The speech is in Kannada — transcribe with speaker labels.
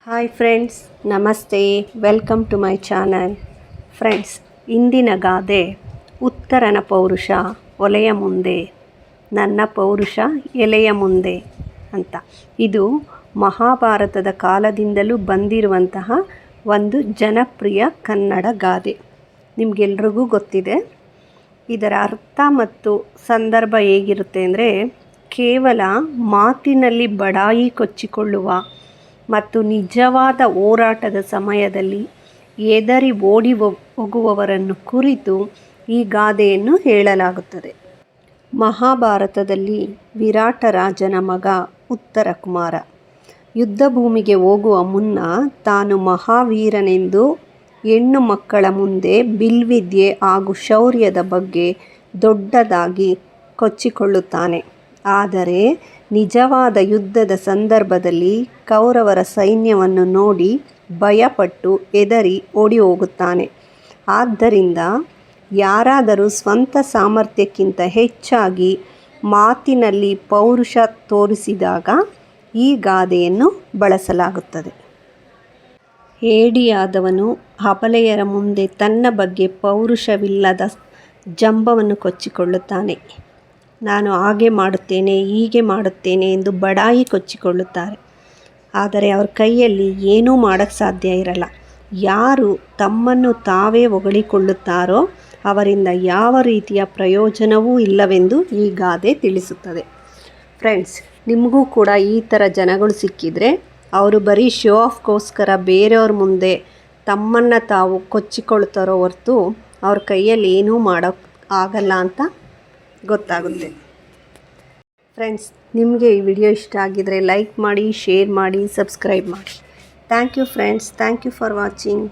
Speaker 1: ಹಾಯ್ ಫ್ರೆಂಡ್ಸ್, ನಮಸ್ತೆ. Welcome to my channel. Friends, ಇಂದಿನ ಗಾದೆ ಉತ್ತರನ ಪೌರುಷ ಒಲೆಯ ಮುಂದೆ, ನನ್ನ ಪೌರುಷ ಎಲೆಯ ಮುಂದೆ ಅಂತ. ಇದು ಮಹಾಭಾರತದ ಕಾಲದಿಂದಲೂ ಬಂದಿರುವಂತಹ ಒಂದು ಜನಪ್ರಿಯ ಕನ್ನಡ ಗಾದೆ. ನಿಮಗೆಲ್ರಿಗೂ ಗೊತ್ತಿದೆ. ಇದರ ಅರ್ಥ ಮತ್ತು ಸಂದರ್ಭ ಹೇಗಿರುತ್ತೆ ಅಂದರೆ, ಕೇವಲ ಮಾತಿನಲ್ಲಿ ಬಡಾಯಿ ಕೊಚ್ಚಿಕೊಳ್ಳುವ ಮತ್ತು ನಿಜವಾದ ಹೋರಾಟದ ಸಮಯದಲ್ಲಿ ಎದರಿ ಓಡಿ ಹೋಗುವವರನ್ನು ಕುರಿತು ಈ ಗಾದೆಯನ್ನು ಹೇಳಲಾಗುತ್ತದೆ. ಮಹಾಭಾರತದಲ್ಲಿ ವಿರಾಟ ರಾಜನ ಮಗ ಉತ್ತರ ಕುಮಾರ ಯುದ್ಧ ಭೂಮಿಗೆ ಹೋಗುವ ಮುನ್ನ ತಾನು ಮಹಾವೀರನೆಂದು ಹೆಣ್ಣು ಮಕ್ಕಳ ಮುಂದೆ ಬಿಲ್ವಿದ್ಯೆ ಹಾಗೂ ಶೌರ್ಯದ ಬಗ್ಗೆ ದೊಡ್ಡದಾಗಿ ಕೊಚ್ಚಿಕೊಳ್ಳುತ್ತಾನೆ. ಆದರೆ ನಿಜವಾದ ಯುದ್ಧದ ಸಂದರ್ಭದಲ್ಲಿ ಕೌರವರ ಸೈನ್ಯವನ್ನು ನೋಡಿ ಭಯಪಟ್ಟು ಹೆದರಿ ಓಡಿ ಹೋಗುತ್ತಾನೆ. ಆದ್ದರಿಂದ ಯಾರಾದರೂ ಸ್ವಂತ ಸಾಮರ್ಥ್ಯಕ್ಕಿಂತ ಹೆಚ್ಚಾಗಿ ಮಾತಿನಲ್ಲಿ ಪೌರುಷ ತೋರಿಸಿದಾಗ ಈ ಗಾದೆಯನ್ನು ಬಳಸಲಾಗುತ್ತದೆ. ಹೇಡಿಯಾದವನು ಅಬಲೆಯರ ಮುಂದೆ ತನ್ನ ಬಗ್ಗೆ ಪೌರುಷವಿಲ್ಲದ ಜಂಬವನ್ನು ಕೊಚ್ಚಿಕೊಳ್ಳುತ್ತಾನೆ. ನಾನು ಹಾಗೆ ಮಾಡುತ್ತೇನೆ, ಹೀಗೆ ಮಾಡುತ್ತೇನೆ ಎಂದು ಬಡಾಯಿ ಕೊಚ್ಚಿಕೊಳ್ಳುತ್ತಾರೆ. ಆದರೆ ಅವ್ರ ಕೈಯಲ್ಲಿ ಏನೂ ಮಾಡೋಕ್ಕೆ ಸಾಧ್ಯ ಇರಲ್ಲ. ಯಾರು ತಮ್ಮನ್ನು ತಾವೇ ಹೊಗಳಿಕೊಳ್ಳುತ್ತಾರೋ ಅವರಿಂದ ಯಾವ ರೀತಿಯ ಪ್ರಯೋಜನವೂ ಇಲ್ಲವೆಂದು ಈ ಗಾದೆ ತಿಳಿಸುತ್ತದೆ. ಫ್ರೆಂಡ್ಸ್, ನಿಮಗೂ ಕೂಡ ಈ ಥರ ಜನಗಳು ಸಿಕ್ಕಿದರೆ ಅವರು ಬರೀ ಶೋ ಆಫ್ಗೋಸ್ಕರ ಬೇರೆಯವ್ರ ಮುಂದೆ ತಮ್ಮನ್ನು ತಾವು ಕೊಚ್ಚಿಕೊಳ್ತಾರೋ ಹೊರತು ಅವ್ರ ಕೈಯಲ್ಲಿ ಏನೂ ಮಾಡೋಕ್ಕೆ ಆಗಲ್ಲ ಅಂತ ಗೊತ್ತಾಗುತ್ತೆ. ಫ್ರೆಂಡ್ಸ್, ನಿಮಗೆ ಈ ವಿಡಿಯೋ ಇಷ್ಟ ಆಗಿದರೆ ಲೈಕ್ ಮಾಡಿ, ಶೇರ್ ಮಾಡಿ, ಸಬ್ಸ್ಕ್ರೈಬ್ ಮಾಡಿ. Thank you friends. Thank you for watching.